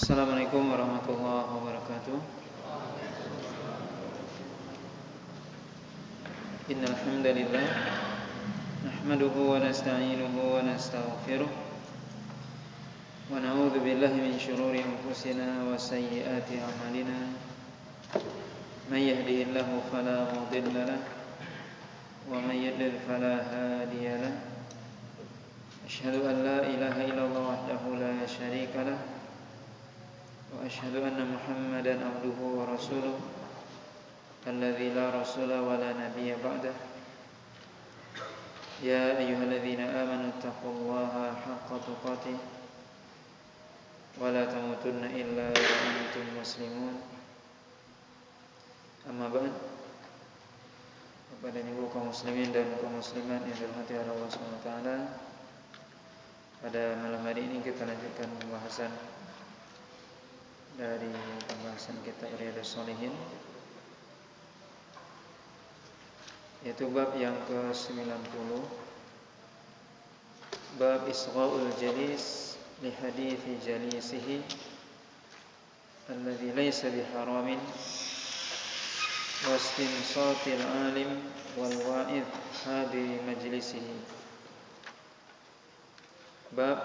Assalamualaikum warahmatullahi wabarakatuh. Innal hamdalillah nahmaduhu wa nasta'inuhu wa nastaghfiruh wa na'udzu billahi min shururi anfusina wa sayyiati a'malina. May yahdihillahu fala mudilla lahu wa may yudlil fala hadiya lahu. Asyhadu an la ilaha illallah wahdahu la syarika lahu wa asyhadu anna Muhammadan abduhu wa rasuluh alladzi la rasula wa la nabiyya ba'dah. Ya ayyuhalladzina amanu taqullaha haqqa tuqatih wa la tamutunna illa wa antum muslimun. Amma ba'd. Kepada ibu kaum muslimin dan kaum muslimat yang dirahmati Allah Subhanahu wa taala, pada malam hari ini kita lanjutkan pembahasan dari pembahasan kitab Riyadhus Shalihin, yaitu bab yang ke-90, bab isgha'ul jalis li hadithi jalisihi alladhi laysa biharamin wa istinsatil alim wal wa'id hadiri majlisihi. Bab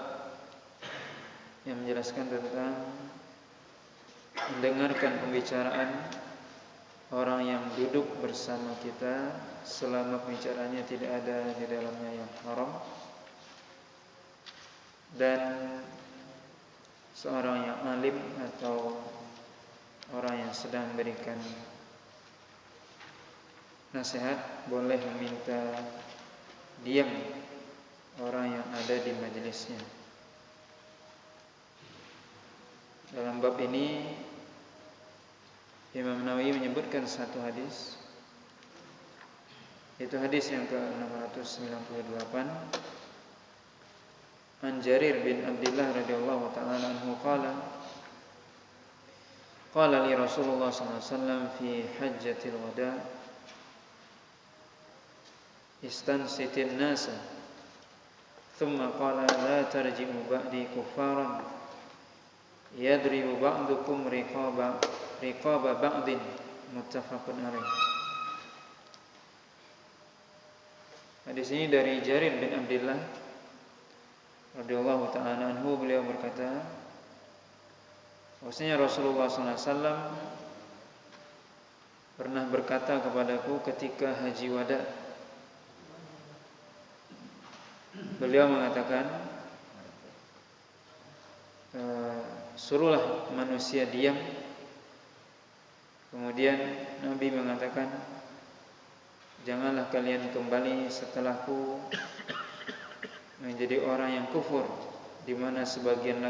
yang menjelaskan tentang mendengarkan pembicaraan orang yang duduk bersama kita selama pembicaraannya tidak ada di dalamnya yang haram, dan seorang yang alim atau orang yang sedang memberikan nasihat boleh meminta diam orang yang ada di majelisnya. Dalam bab ini Imam Nawawi menyebutkan satu hadis, itu hadis yang ke-698, An Jarir bin Abdullah radhiyallahu ta'ala anhu qala qala li Rasulullah sallallahu alaihi wasallam fi hajjatil wada istansitin nasa thumma qala la tarji'u ba'di kuffaran yadribu ba'dukum riqaba ba'din, muttafaqun alaih. Hadis ini dari Jarir bin Abdullah radhiyallahu ta'ala anhu, beliau berkata bahwasanya Rasulullah sallallahu alaihi wasallam pernah berkata kepadaku ketika haji wada. Beliau mengatakan, suruhlah manusia diam. Kemudian Nabi mengatakan, janganlah kalian kembali setelahku menjadi orang yang kufur, di mana sebagian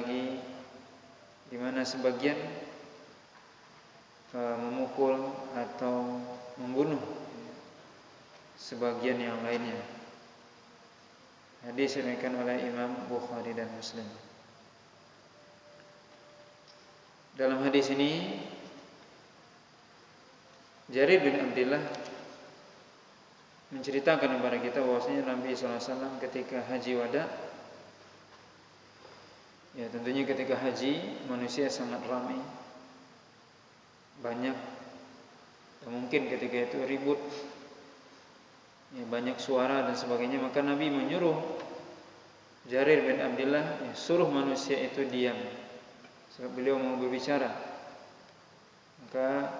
memukul atau membunuh sebagian yang lainnya. Hadis diriwayatkan oleh Imam Bukhari dan Muslim. Dalam hadis ini Jarir bin Abdullah menceritakan kepada kita bahwasanya Nabi SAW ketika haji wada, ya tentunya ketika haji manusia sangat ramai, banyak, mungkin ketika itu ribut, ya, banyak suara dan sebagainya. Maka Nabi menyuruh Jarir bin Abdullah, ya, suruh manusia itu diam sebab beliau mau berbicara. Maka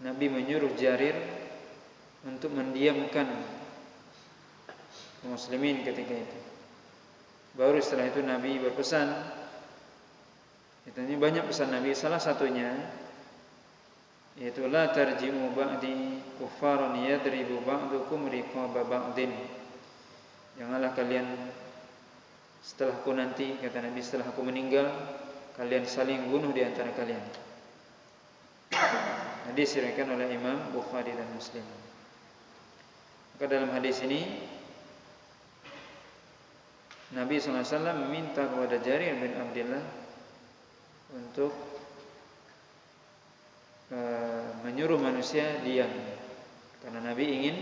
Nabi menyuruh Jarir untuk mendiamkan muslimin ketika itu. Baru setelah itu Nabi berpesan. Ini banyak pesan Nabi, salah satunya yaitu la tarji'u ba'di kuffaran yadribu ba'dukum riqaba ba'din. Janganlah kalian setelahku nanti, kata Nabi, setelah aku meninggal kalian saling bunuh di antara kalian. Hadis diriwayatkan oleh Imam Bukhari dan Muslim. Maka dalam hadis ini Nabi SAW meminta kepada Jarir bin Abdullah untuk menyuruh manusia diam, karena Nabi ingin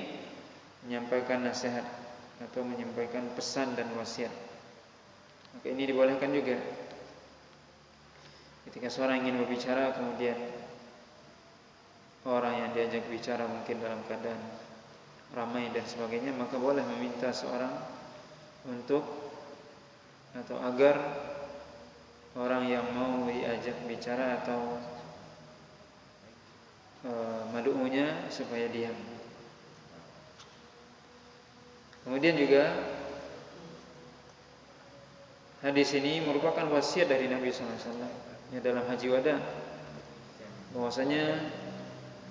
menyampaikan nasihat atau menyampaikan pesan dan wasiat. Maka ini dibolehkan juga. Ketika seorang ingin berbicara, kemudian orang yang diajak bicara mungkin dalam keadaan ramai dan sebagainya, maka boleh meminta seorang untuk atau agar orang yang mau diajak bicara atau mad'unya supaya diam. Kemudian juga hadis ini merupakan wasiat dari Nabi SAW ya, dalam haji wada, bahwasanya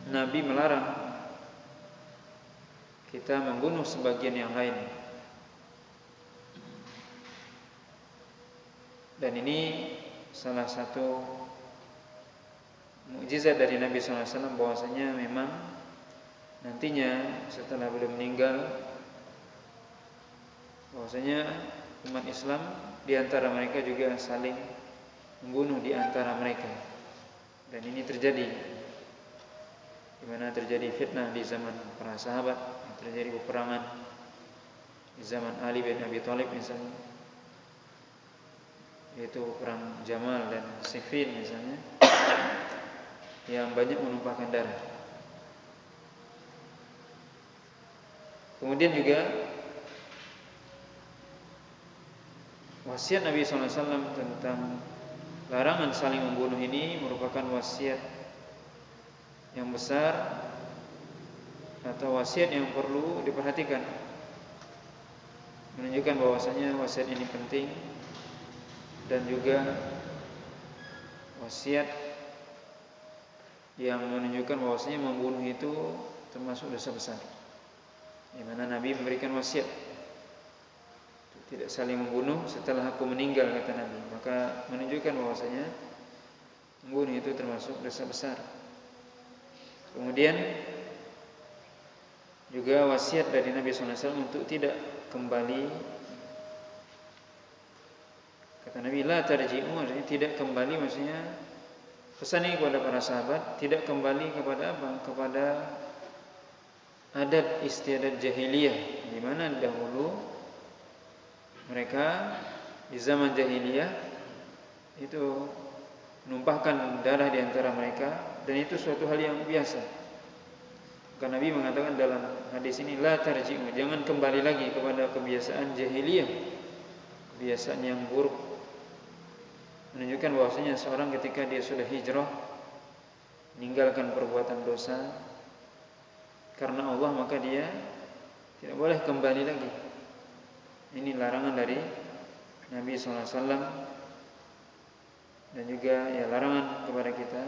Nabi melarang kita membunuh sebagian yang lain. Dan ini salah satu mukjizat dari Nabi SAW, bahwasanya memang nantinya setelah beliau meninggal, bahwasanya umat Islam di antara mereka juga saling membunuh di antara mereka. Dan ini terjadi, di mana terjadi fitnah di zaman para sahabat, terjadi peperangan di zaman Ali bin Abi Thalib misalnya, yaitu perang Jamal dan Siffin misalnya, yang banyak menumpahkan darah. Kemudian juga wasiat Nabi SAW tentang larangan saling membunuh ini merupakan wasiat yang besar atau wasiat yang perlu diperhatikan, menunjukkan bahwasanya wasiat ini penting, dan juga wasiat yang menunjukkan bahwasanya membunuh itu termasuk dosa besar, di mana Nabi memberikan wasiat tidak saling membunuh setelah aku meninggal, kata Nabi. Maka menunjukkan bahwasanya membunuh itu termasuk dosa besar. Kemudian juga wasiat dari Nabi SAW untuk tidak kembali, kata Nabi, la tarji'u, maksudnya tidak kembali, maksudnya pesan ini kepada para sahabat, tidak kembali kepada apa? Kepada adat istiadat jahiliyah, di mana dahulu mereka di zaman jahiliyah itu menumpahkan darah di antara mereka, dan itu suatu hal yang biasa. Karena Nabi mengatakan dalam hadis ini, la tarji'u, jangan kembali lagi kepada kebiasaan jahiliyah, kebiasaan yang buruk. Menunjukkan bahwasanya seorang ketika dia sudah hijrah, meninggalkan perbuatan dosa karena Allah, maka dia tidak boleh kembali lagi. Ini larangan dari Nabi SAW, dan juga ya larangan kepada kita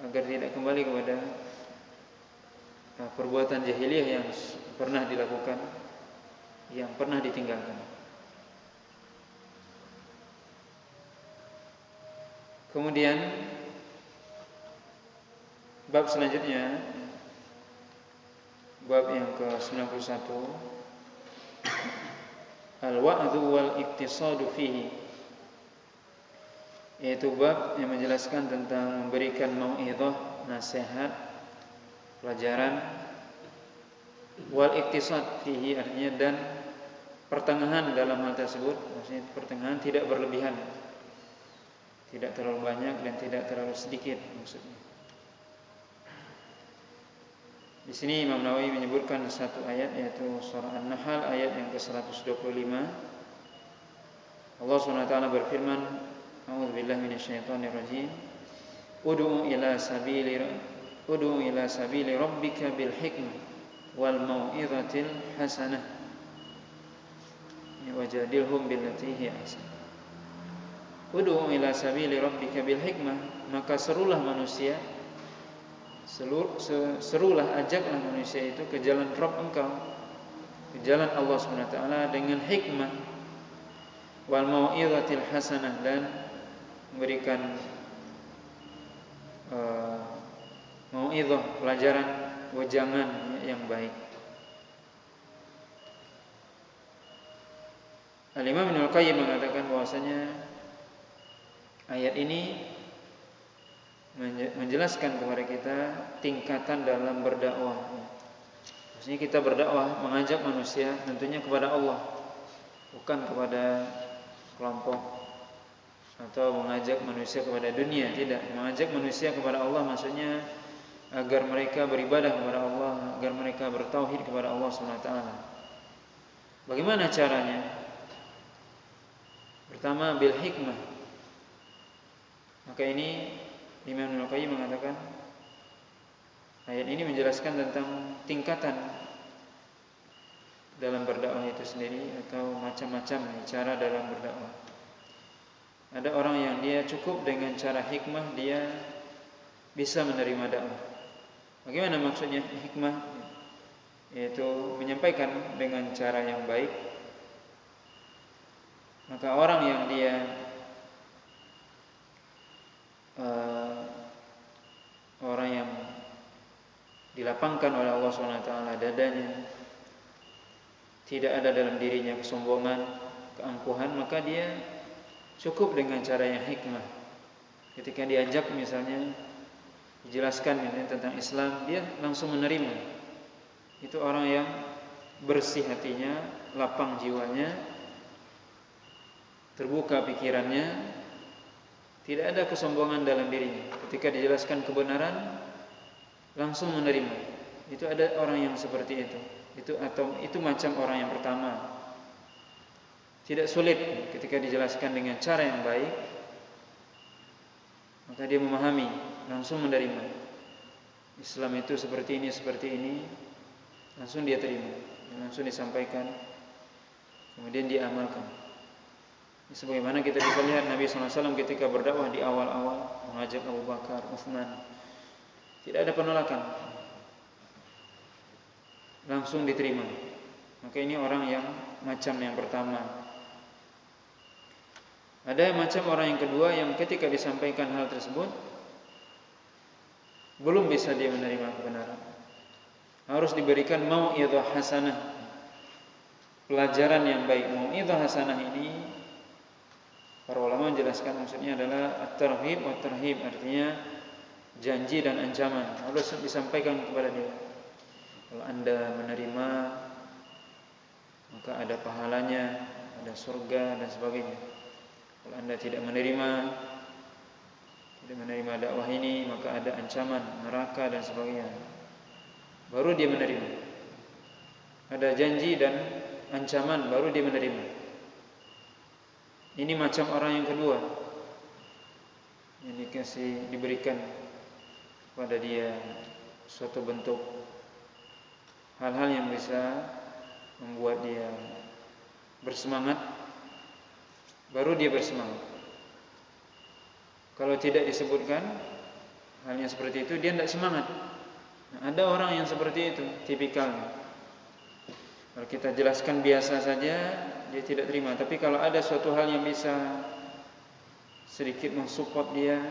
agar tidak kembali kepada perbuatan jahiliyah yang pernah dilakukan, yang pernah ditinggalkan. Kemudian bab selanjutnya, bab yang ke-91, al-wa'dhu wal iktisadu fihi, yaitu bab yang menjelaskan tentang memberikan mau'idhah, nasihat, pelajaran, wal iktisad fihi, artinya dan pertengahan dalam hal tersebut, maksudnya pertengahan, tidak berlebihan, tidak terlalu banyak dan tidak terlalu sedikit maksudnya. Di sini Imam Nawawi menyebutkan satu ayat, yaitu surah An-Nahl ayat yang ke-125. Allah SWT berfirman, a'udzubillahi minasyaitonirrajim, ud'u ila sabili rabbika bil hikmah wal mau'izatil hasanah wajadilhum billati hiya ahsan. Ud'u ila sabili rabbika bil hikmah, maka serulah manusia, serulah, ajaklah manusia itu ke jalan Rabb engkau, ke jalan Allah SWT dengan hikmah, wal mau'izatil hasanah, dan memberikan mau'izah, pelajaran, wejangan yang baik. Al-Imam Ibnul Qayyim mengatakan bahwasanya ayat ini menjelaskan kepada kita tingkatan dalam berdakwah. Maksudnya kita berdakwah, mengajak manusia tentunya kepada Allah, bukan kepada kelompok atau mengajak manusia kepada dunia, tidak. Mengajak manusia kepada Allah maksudnya agar mereka beribadah kepada Allah, agar mereka bertauhid kepada Allah Subhanahu wa taala. Bagaimana caranya? Pertama, bil hikmah. Maka ini Imam Ibnu Qayyim mengatakan ayat ini menjelaskan tentang tingkatan dalam berdakwah itu sendiri atau macam-macam cara dalam berdakwah. Ada orang yang dia cukup dengan cara hikmah dia bisa menerima dakwah. Bagaimana maksudnya hikmah? Yaitu menyampaikan dengan cara yang baik. Maka orang yang dia orang yang dilapangkan oleh Allah SWT dadanya, tidak ada dalam dirinya kesombongan, keangkuhan, maka dia cukup dengan cara yang hikmah. Ketika diajak misalnya dijelaskan tentang Islam, dia langsung menerima. Itu orang yang bersih hatinya, lapang jiwanya, terbuka pikirannya, tidak ada kesombongan dalam dirinya. Ketika dijelaskan kebenaran, langsung menerima. Itu ada orang yang seperti itu. Itu macam orang yang pertama. Tidak sulit ketika dijelaskan dengan cara yang baik, maka dia memahami, langsung menerima. Islam itu seperti ini, langsung dia terima, langsung disampaikan, kemudian dia amalkan. Sebagaimana kita bisa lihat Nabi SAW ketika berdakwah di awal-awal, mengajak Abu Bakar, Utsman, tidak ada penolakan, langsung diterima. Maka ini orang yang macam yang pertama. Ada macam orang yang kedua yang ketika disampaikan hal tersebut belum bisa dia menerima kebenaran. Harus diberikan mau'izah hasanah, pelajaran yang baik. Mau'izah hasanah ini para ulama menjelaskan maksudnya adalah at-targhib wa tarhib, artinya janji dan ancaman harus disampaikan kepada dia. Kalau Anda menerima, maka ada pahalanya, ada surga dan sebagainya. Kalau Anda tidak menerima dakwah ini, maka ada ancaman neraka dan sebagainya. Baru dia menerima. Ada janji dan ancaman, baru dia menerima. Ini macam orang yang kedua yang diberikan kepada dia suatu bentuk hal-hal yang bisa membuat dia bersemangat, baru dia bersemangat. Kalau tidak disebutkan halnya seperti itu, dia tidak semangat. Nah, ada orang yang seperti itu tipikalnya. Kalau kita jelaskan biasa saja, dia tidak terima. Tapi kalau ada suatu hal yang bisa sedikit mensupport dia,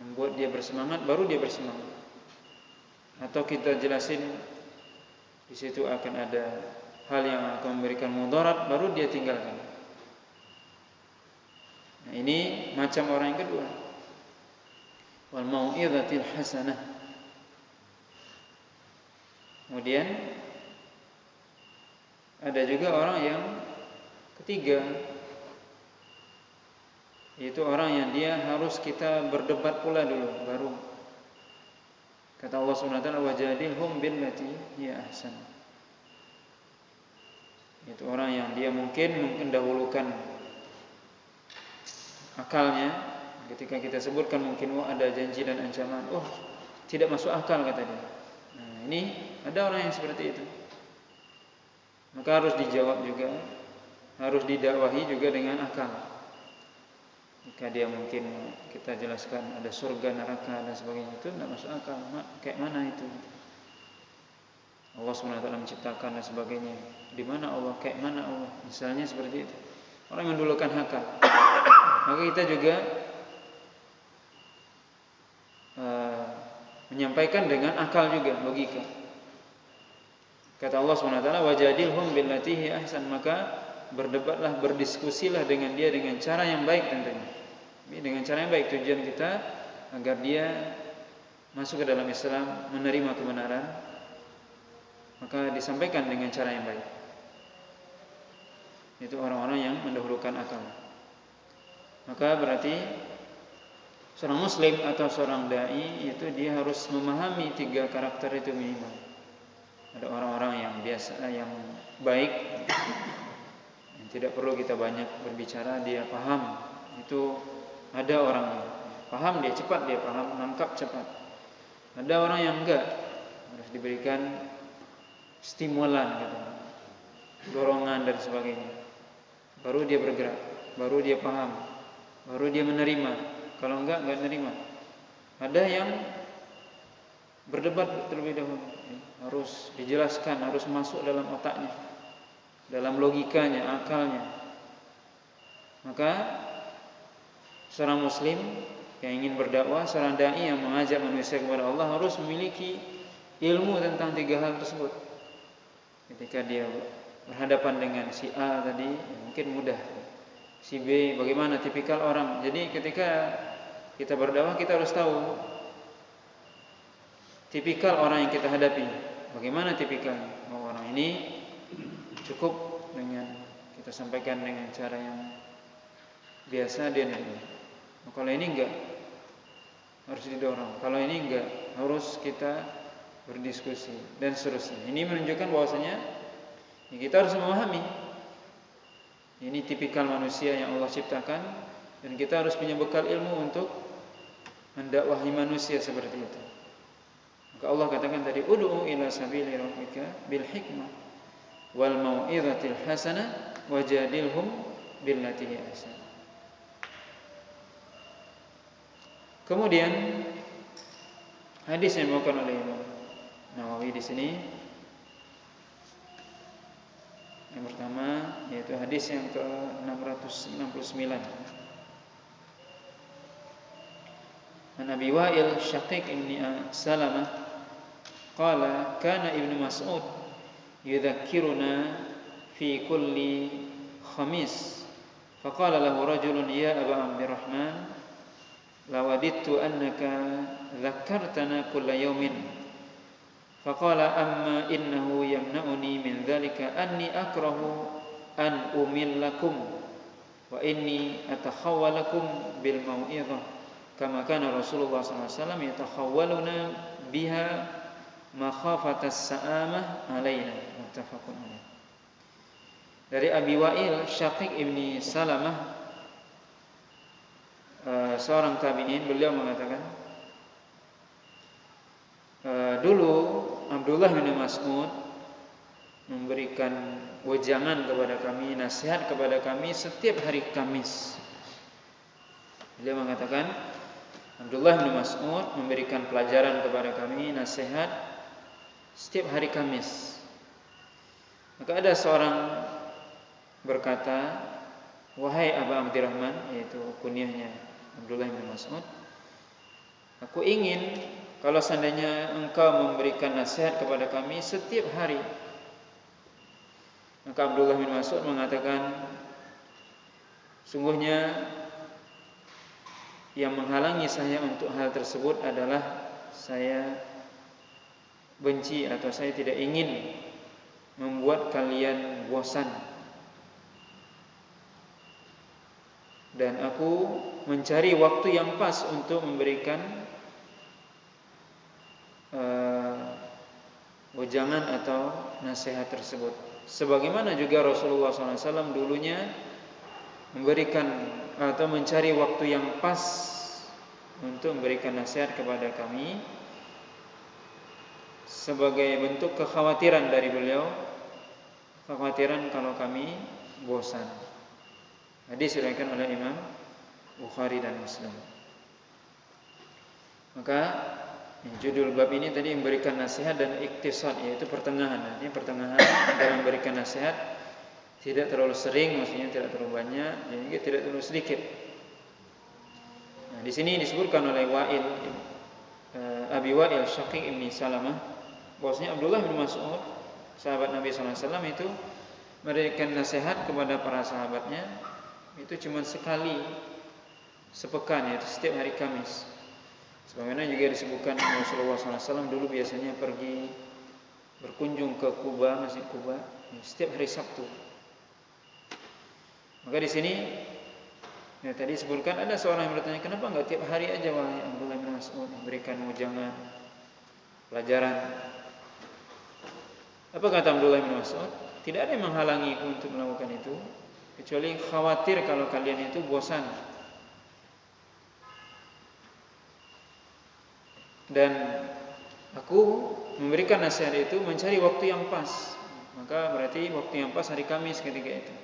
membuat dia bersemangat, baru dia bersemangat. Atau kita jelasin di situ akan ada hal yang akan memberikan mudarat, baru dia tinggalkan. Nah, ini macam orang yang kedua. Wal mau'izatil hasanah. Kemudian ada juga orang yang ketiga, yaitu orang yang dia harus kita berdebat pula dulu, baru. Kata Allah SWT, wajadilhum billati hiya ahsan. Itu orang yang dia mungkin mendahulukan akalnya. Ketika kita sebutkan mungkin ada janji dan ancaman, tidak masuk akal kata dia. Nah, ini ada orang yang seperti itu. Maka harus dijawab juga, harus didakwahi juga dengan akal. Jika dia mungkin kita jelaskan ada surga, neraka dan sebagainya, itu tidak masuk akal. Kayak mana itu? Allah SWT menciptakan dan sebagainya. Di mana Allah? Kayak mana Allah? Misalnya seperti itu. Orang yang mendulukan akal. Maka kita juga menyampaikan dengan akal juga, logika. Kata Allah SWT, wajadilhum billati hiya ahsan, maka berdebatlah, berdiskusilah dengan dia dengan cara yang baik tentunya. Dengan cara yang baik, tujuan kita agar dia masuk ke dalam Islam, menerima kebenaran, maka disampaikan dengan cara yang baik. Itu orang-orang yang mendahulukan akal. Maka berarti seorang muslim atau seorang dai itu dia harus memahami 3 karakter itu minimal. Ada orang-orang yang biasa, yang baik, yang tidak perlu kita banyak berbicara, dia paham. Itu ada orangnya, paham dia cepat, dia paham, nangkap cepat. Ada orang yang enggak, harus diberikan stimulan gitu, dorongan dan sebagainya. Baru dia bergerak, baru dia paham, baru dia menerima. Kalau enggak menerima. Ada yang berdebat terlebih dahulu, harus dijelaskan, harus masuk dalam otaknya, dalam logikanya, akalnya. Maka seorang muslim yang ingin berdakwah, seorang dai yang mengajak manusia kepada Allah harus memiliki ilmu tentang 3 hal tersebut. Ketika dia berhadapan dengan si A tadi, mungkin mudah. Si B bagaimana tipikal orang. Jadi ketika kita berdakwah, kita harus tahu tipikal orang yang kita hadapi. Bagaimana tipikalnya? Oh, orang ini cukup dengan kita sampaikan dengan cara yang biasa, dia nerima. Kalau ini enggak, harus didorong. Kalau ini enggak, harus kita berdiskusi dan seterusnya. Ini menunjukkan bahwasanya kita harus memahami ini tipikal manusia yang Allah ciptakan, dan kita harus punya bekal ilmu untuk mendakwahi manusia seperti itu. Maka Allah katakan tadi, ud'u ila sabili rabbika bil hikmah wal mau'izatil hasanah wajadilhum billati hi ahsan. Kemudian hadis yang dibawakan oleh Imam Nawawi di sini, yang pertama yaitu hadis yang ke-669. An Abi Wa'il Syaqiq ibn Salamah qala kana Ibnu Mas'ud yudzakkiruna fi kulli khamis faqala lahu rajulun ya Aba Abdurrahman lawadittu annaka dzakkartana kulla yawmin faqala amma innahu yamna'uni min dzalika anni akrahu an umillakum wa inni atakhawwalakum bil mau'izah kama kana Rasulullah sallallahu alaihi wasallam yatakhawwaluna biha makhafatas sa'amah alaina. Muttafaqun alaih. Dari Abi Wa'il Syaqiq ibni Salamah, seorang tabi'in, beliau mengatakan dulu Abdullah bin Mas'ud memberikan wejangan kepada kami, nasihat kepada kami setiap hari Kamis. Beliau mengatakan Abdullah bin Mas'ud memberikan pelajaran kepada kami, nasihat setiap hari Kamis. Maka ada seorang berkata, wahai Aba Abdurrahman, yaitu kunyahnya Abdullah bin Mas'ud, aku ingin kalau seandainya engkau memberikan nasihat kepada kami setiap hari. Maka Abdullah bin Mas'ud mengatakan, sungguhnya yang menghalangi saya untuk hal tersebut adalah saya benci atau saya tidak ingin membuat kalian bosan, dan aku mencari waktu yang pas untuk memberikan wejangan atau nasihat tersebut. Sebagaimana juga Rasulullah SAW dulunya memberikan atau mencari waktu yang pas untuk memberikan nasihat kepada kami sebagai bentuk kekhawatiran dari beliau, kekhawatiran kalau kami bosan. Hadis diriwayatkan oleh Imam Bukhari dan Muslim. Maka judul bab ini tadi memberikan nasihat dan iktisad, yaitu pertengahan. Artinya pertengahan dalam memberikan nasihat, tidak terlalu sering, maksudnya tidak terlalu banyak, dan juga tidak terlalu sedikit. Nah, di sini disebutkan oleh Abi Wa'il Syaqiq ibn Salamah, bahwasanya Abdullah bin Mas'ud, sahabat Nabi SAW itu memberikan nasihat kepada para sahabatnya itu cuma sekali sepekan, yaitu setiap hari Kamis. Sebagaimana juga disebutkan Rasulullah SAW dulu biasanya pergi berkunjung ke Kuba, Masjid Kuba, setiap hari Sabtu. Maka di sini Ya, tadi sebutkan ada seorang yang bertanya, kenapa enggak tiap hari aja wahai Abdullah bin Mas'ud memberikan ujangan pelajaran? Apa kata Abdullah bin Mas'ud? Tidak ada yang menghalangi untuk melakukan itu, kecuali khawatir kalau kalian itu bosan. Dan aku memberikan nasihat itu mencari waktu yang pas. Maka berarti waktu yang pas hari Kamis ketika itu.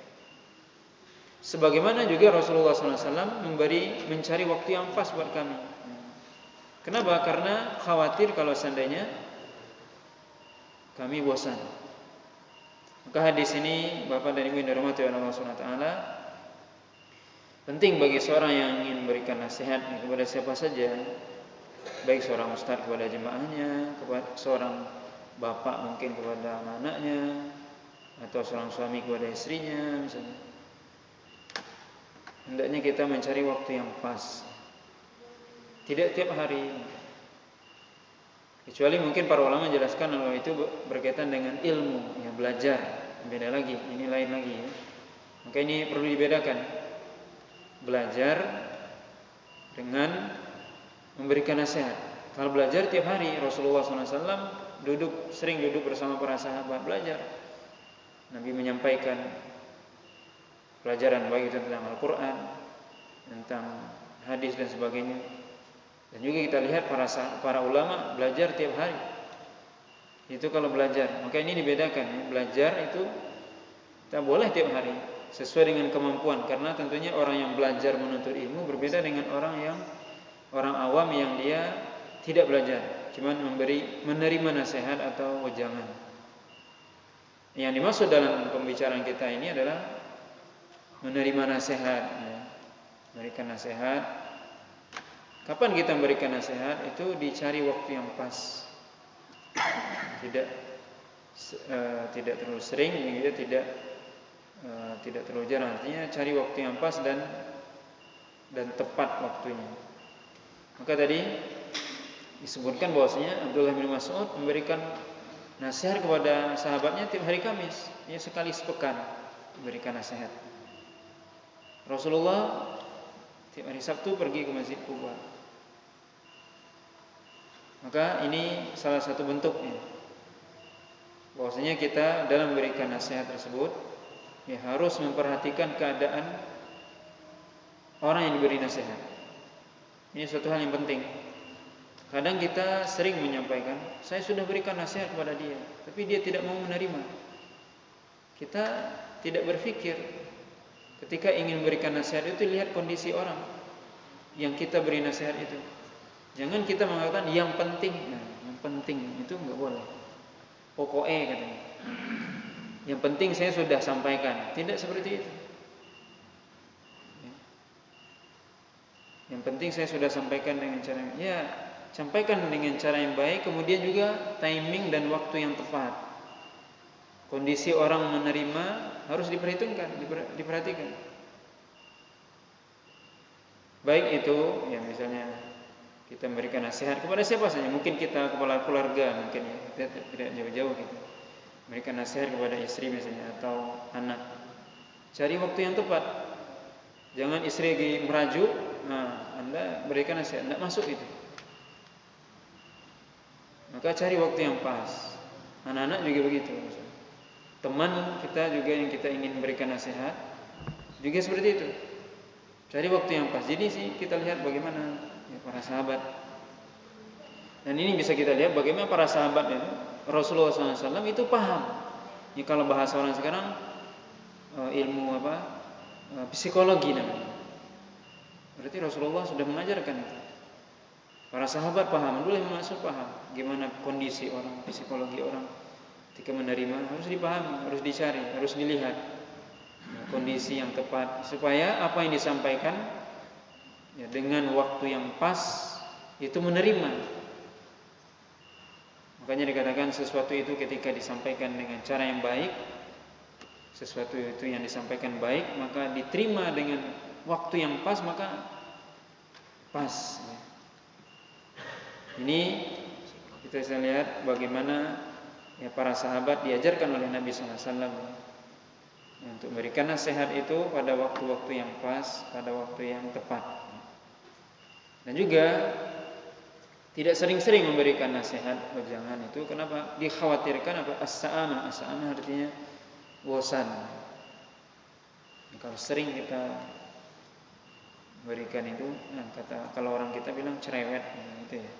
Sebagaimana juga Rasulullah SAW mencari waktu yang pas buat kami. Kenapa? Karena khawatir kalau seandainya kami bosan. Maka hadis ini Bapak dan Ibu yang dirahmati oleh Allah SWT, penting bagi seorang yang ingin memberikan nasihat kepada siapa saja, baik seorang ustaz kepada jemaahnya, kepada seorang bapak mungkin kepada anak-anaknya, atau seorang suami kepada istrinya misalnya. Hendaknya kita mencari waktu yang pas. Tidak tiap hari. Kecuali mungkin para ulama menjelaskan kalau itu berkaitan dengan ilmu, ya belajar, beda lagi, ini lain lagi ya. Maka ini perlu dibedakan. Belajar dengan memberikan nasihat. Kalau belajar tiap hari, Rasulullah SAW sering duduk bersama para sahabat belajar. Nabi menyampaikan pelajaran baik itu tentang Al-Quran, tentang hadis dan sebagainya. Dan juga kita lihat para ulama belajar tiap hari. Itu kalau belajar. Maka ini dibedakan ya. Belajar itu tak boleh tiap hari, sesuai dengan kemampuan. Karena tentunya orang yang belajar menuntut ilmu berbeda dengan orang awam yang dia tidak belajar, cuman menerima nasihat atau wejangan. Yang dimaksud dalam pembicaraan kita ini adalah menerima nasihat, ya. Memberikan nasihat. Kapan kita memberikan nasihat? Itu dicari waktu yang pas. Tidak terlalu sering, juga tidak terlalu jarang. Artinya cari waktu yang pas dan tepat waktunya. Maka tadi disebutkan bahwasanya Abdullah bin Mas'ud memberikan nasihat kepada sahabatnya tiap hari Kamis, ya sekali sepekan memberikan nasihat. Rasulullah tiap hari Sabtu pergi ke Masjid Quba. Maka ini salah satu bentuknya bahwasanya kita dalam memberikan nasihat tersebut ya harus memperhatikan keadaan orang yang diberi nasihat. Ini suatu hal yang penting. Kadang kita sering menyampaikan, saya sudah berikan nasihat kepada dia, tapi dia tidak mau menerima. Kita tidak berpikir ketika ingin memberikan nasihat itu lihat kondisi orang yang kita beri nasihat itu. Jangan kita mengatakan yang penting. Nah, yang penting itu enggak boleh. Pokoknya katanya. Yang penting saya sudah sampaikan. Tidak seperti itu. Yang penting saya sudah sampaikan dengan cara sampaikan dengan cara yang baik, kemudian juga timing dan waktu yang tepat. Kondisi orang menerima harus diperhatikan. Baik itu, ya misalnya kita memberikan nasihat kepada siapa saja, mungkin kita kepala keluarga, mungkin ya, kita tidak jauh-jauh gitu. Memberikan nasihat kepada istri misalnya atau anak. Cari waktu yang tepat. Jangan istri lagi merajuk, nah Anda berikan nasihat, tidak masuk itu. Maka cari waktu yang pas. Anak-anak juga begitu. Teman kita juga yang kita ingin memberikan nasihat juga seperti itu. Cari waktu yang pas. Jadi sih kita lihat bagaimana ya, para sahabat. Dan ini bisa kita lihat bagaimana para sahabat itu Rasulullah SAW itu paham. Ya, kalau bahasa orang sekarang ilmu psikologi namanya. Berarti Rasulullah sudah mengajarkan itu. Para sahabat paham, dulu yang masuk paham gimana kondisi orang, psikologi orang ketika menerima harus dipahami, harus dicari, harus dilihat kondisi yang tepat supaya apa yang disampaikan ya, dengan waktu yang pas itu menerima. Makanya dikatakan sesuatu itu ketika disampaikan dengan cara yang baik, sesuatu itu yang disampaikan baik maka diterima dengan waktu yang pas maka pas. Ini kita bisa lihat bagaimana ya para sahabat diajarkan oleh Nabi SAW untuk memberikan nasihat itu pada waktu-waktu yang pas, pada waktu yang tepat. Dan juga tidak sering-sering memberikan nasihat, jangan itu. Kenapa? Dikhawatirkan apa? As-sa'amah. As-sa'amah artinya bosan. Kalau sering kita berikan itu, kalau orang kita bilang cerewet, gitu ya.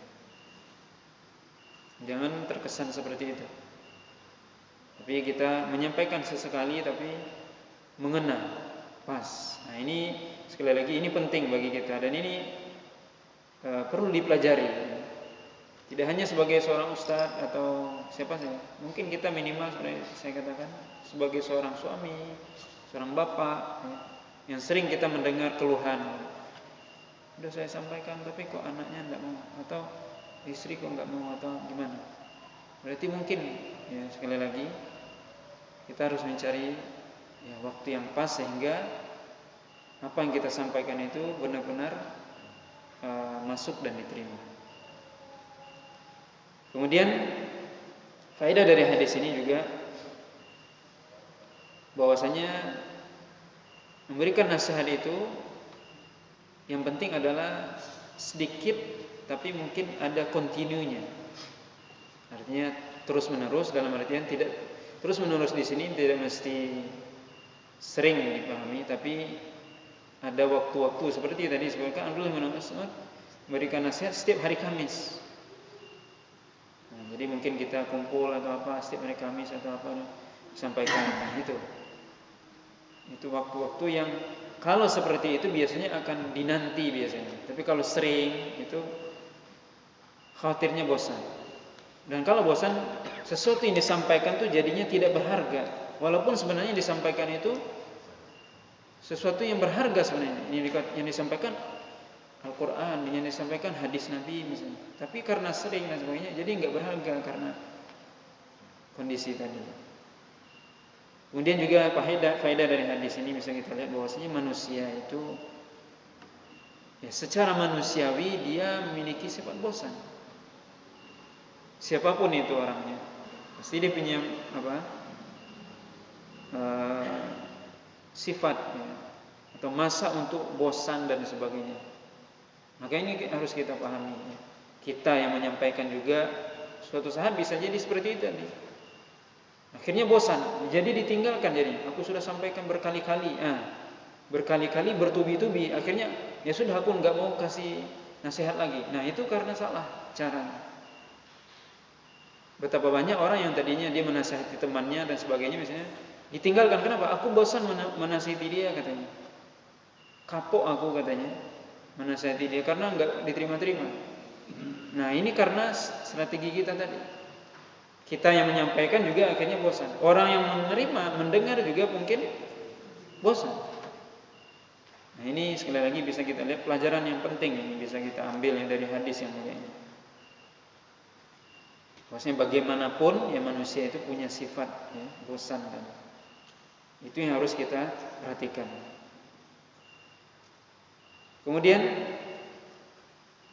Jangan terkesan seperti itu. Tapi kita menyampaikan sesekali, tapi mengena, pas. Nah ini sekali lagi ini penting bagi kita, dan ini perlu dipelajari. Tidak hanya sebagai seorang ustadz atau siapa saja. Mungkin kita minimal sebenarnya saya katakan sebagai seorang suami, seorang bapak, yang sering kita mendengar keluhan. Sudah saya sampaikan tapi kok anaknya tidak mau, atau istri kok nggak mau, atau gimana. Berarti mungkin ya sekali lagi kita harus mencari ya waktu yang pas sehingga apa yang kita sampaikan itu benar-benar masuk dan diterima. Kemudian faedah dari hadis ini juga bahwasanya memberikan nasihat itu yang penting adalah sedikit tapi mungkin ada kontinunya. Artinya terus menerus, dalam artian tidak terus menerus di sini tidak mesti sering dipahami, tapi ada waktu-waktu seperti tadi disebutkan Abdullah bin Mas'ud memberikan nasihat setiap hari Kamis. Nah, jadi mungkin kita kumpul atau apa setiap hari Kamis atau apa sampaikan itu waktu-waktu yang kalau seperti itu biasanya akan dinanti biasanya. Tapi kalau sering itu khawatirnya bosan. Dan kalau bosan, sesuatu yang disampaikan itu jadinya tidak berharga. Walaupun sebenarnya disampaikan itu sesuatu yang berharga sebenarnya. Yang disampaikan Al-Quran, yang disampaikan hadis Nabi misalnya. Tapi karena sering dan sebagainya, jadi nggak berharga karena kondisi tadi. Kemudian juga faedah dari hadis ini bisa kita lihat bahwasanya manusia itu ya secara manusiawi dia memiliki sifat bosan. Siapapun itu orangnya, pasti dia punya sifat ya, atau masa untuk bosan dan sebagainya. Maka ini harus kita pahami. Kita yang menyampaikan juga suatu saat bisa jadi seperti itu tadi. Akhirnya bosan, jadi ditinggalkan jadi. Aku sudah sampaikan berkali-kali, berkali-kali bertubi-tubi. Akhirnya ya sudah aku nggak mau kasih nasihat lagi. Nah itu karena salah cara. Betapa banyak orang yang tadinya dia menasihati temannya dan sebagainya misalnya ditinggalkan. Kenapa? Aku bosan menasihati dia katanya. Kapok aku katanya menasihati dia karena nggak diterima-terima. Nah ini karena strategi kita tadi. Kita yang menyampaikan juga akhirnya bosan. Orang yang menerima, mendengar juga mungkin bosan. Nah ini sekali lagi bisa kita lihat pelajaran yang penting ini bisa kita ambil yang dari hadis yang mulia ini. Maksudnya bagaimanapun ya manusia itu punya sifat ya, bosan dan itu yang harus kita perhatikan. Kemudian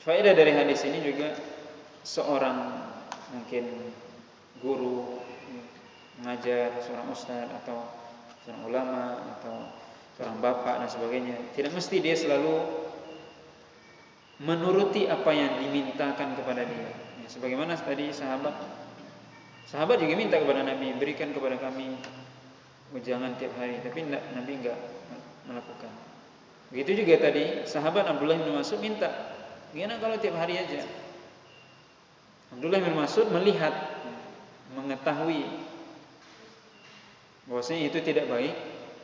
faedah dari hadis ini juga seorang mungkin guru mengajar, seorang ustaz atau seorang ulama atau seorang bapak dan sebagainya, tidak mesti dia selalu menuruti apa yang dimintakan kepada dia. Ya, sebagaimana tadi sahabat juga minta kepada Nabi, berikan kepada kami jangan tiap hari, tapi Nabi enggak melakukan. Begitu juga tadi sahabat Abdullah bin Mas'ud minta, gimana kalau tiap hari aja? Abdullah bin Mas'ud melihat, mengetahui bahwasanya itu tidak baik,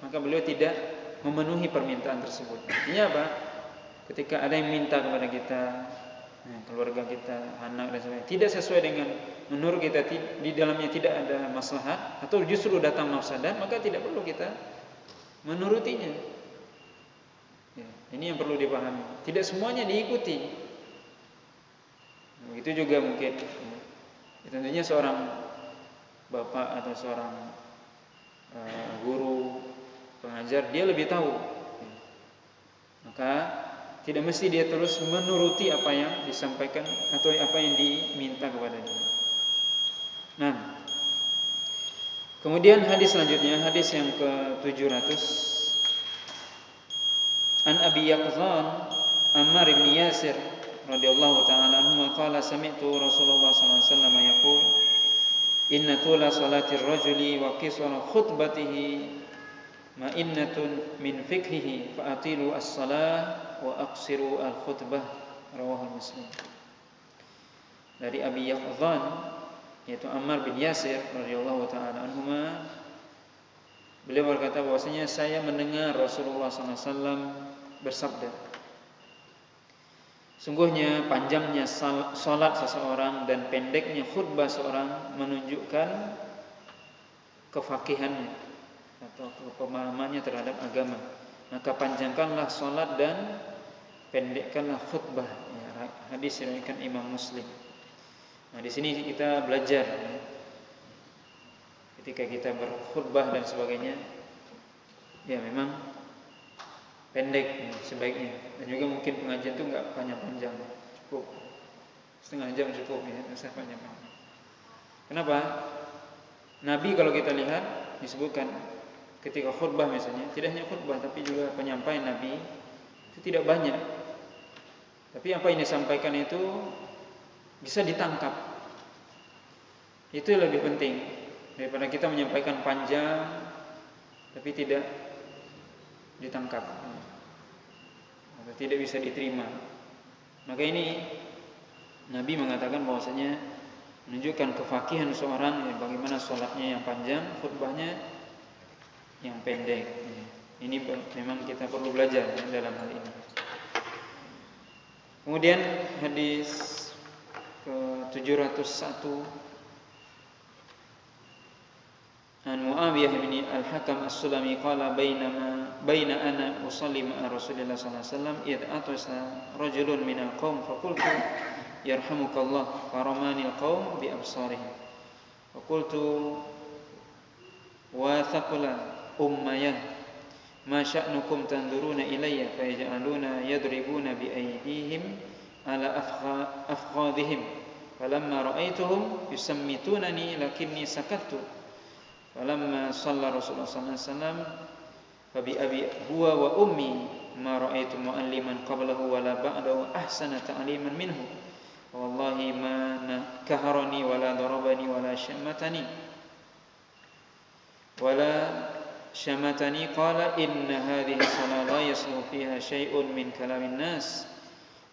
maka beliau tidak memenuhi permintaan tersebut. Artinya apa? Ketika ada yang minta kepada kita, keluarga kita, anak dan sebagainya, tidak sesuai dengan menurut kita di dalamnya tidak ada maslahat atau justru datang mafsadat, maka tidak perlu kita menurutinya. Ya, ini yang perlu dipahami. Tidak semuanya diikuti. Begitu juga mungkin. Ya, tentunya seorang bapak atau seorang guru pengajar dia lebih tahu, maka tidak mesti dia terus menuruti apa yang disampaikan atau apa yang diminta kepada dia. Nah, Kemudian hadis selanjutnya, hadis yang ke-700. An Abi Yaqzan Ammar bin Yasir radhiyallahu ta'ala anhu qala sami'tu Rasulullah sallallahu alaihi wasallam yaqul inna tula salatir rajuli wa qisara khutbatihi ma'innatun min fikhihi fa atilu as-salah wa aqsiru al-khutbah, rawahu Muslim. Dari Abi Yaqzan yaitu Ammar bin Yasir radhiyallahu ta'ala anhuma, beliau berkata bahwasanya saya mendengar Rasulullah SAW bersabda, sungguhnya panjangnya salat seseorang dan pendeknya khutbah seorang menunjukkan kefakihannya atau pemahamannya terhadap agama. Maka panjangkanlah salat dan pendekkanlah khutbah. Ya, hadis diriwayatkan Imam Muslim. Nah, di sini kita belajar ya, ketika kita berkhutbah dan sebagainya, ya memang pendek ya, sebaiknya. Dan juga mungkin pengajian itu nggak panjang-panjang, cukup setengah jam cukup ya, nggak usah panjang-panjang. Kenapa? Nabi kalau kita lihat disebutkan ketika khutbah misalnya, tidak hanya khutbah tapi juga penyampaian Nabi itu tidak banyak. Tapi apa yang disampaikan itu bisa ditangkap. Itu lebih penting daripada kita menyampaikan panjang tapi tidak ditangkap atau tidak bisa diterima. Maka ini Nabi mengatakan bahwasanya menunjukkan kefakihan seorang ya, bagaimana sholatnya yang panjang, khutbahnya yang pendek. Ini memang kita perlu belajar ya, dalam hal ini. Kemudian hadis ke-701 An Muawiyah bin Al-Hakam As-Sulami qala baina ana usalli ma'a Rasulillah sallallahu alaihi wasallam id atasa rajulun minal qaum faqultu yarhamukallah faramani al-qaum bi absarihim faqultu wa thaqala ummayah ma sya'nukum tanduruna ilayya fa yaj'aluna yadribuna bi aydihim ala afkhadhihim falamma ra'aituhum yusammitunani lakinni sakattu falamma shalla Rasulullah sallallahu alaihi wasallam fa bi abi huwa wa ummi ma ra'aitu mu'alliman qablahu wa la ba'dahu ahsana ta'liman minhu wallahi ma kaharani wa la darabani wa la syamatani qala inna hadhihi salat la yasluhu fiha syai'un min kalamin nas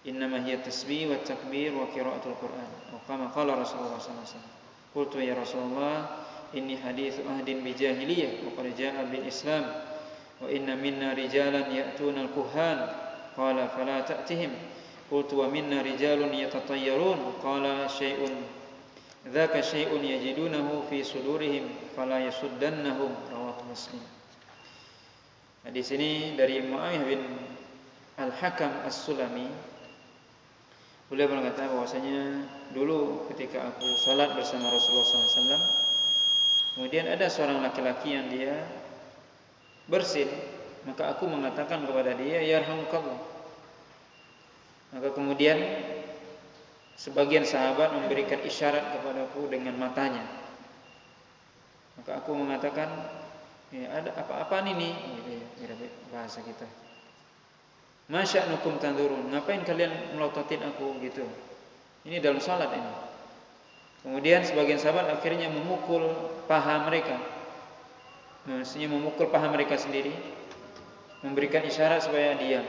innama hiya tasbih wa takbir wa qiraatul Qur'an wa kama qala Rasulullah sallallahu alaihi wasallam qultu ya Rasulullah inni hadithu ahdin bi jahiliyah wa qad jaa'a bil Islam wa inna minna rijalan ya'tuna al-kuhan qala fala ta'tihim qultu wa minna rijalun yatatayyarun qala syai'un dzaka syai'un yajidunahu fi sudurihim fala yasuddannahum, rawahu Muslim. Nah, di sini dari Muawiyah bin Al-Hakam As-Sulami, beliau berkata bahwasanya dulu ketika aku salat bersama Rasulullah SAW, kemudian ada seorang laki-laki yang dia bersin, maka aku mengatakan kepada dia, yarhamukallah. Maka kemudian sebagian sahabat memberikan isyarat kepadaku dengan matanya. Maka aku mengatakan, ya ada apa-apaan ini? Gitu, bahasa kita. Masya'nukum tandurun, ngapain kalian melototin aku gitu? Ini dalam salat ini. Kemudian sebagian sahabat akhirnya memukul paha mereka. Maksudnya memukul paha mereka sendiri, memberikan isyarat supaya diam.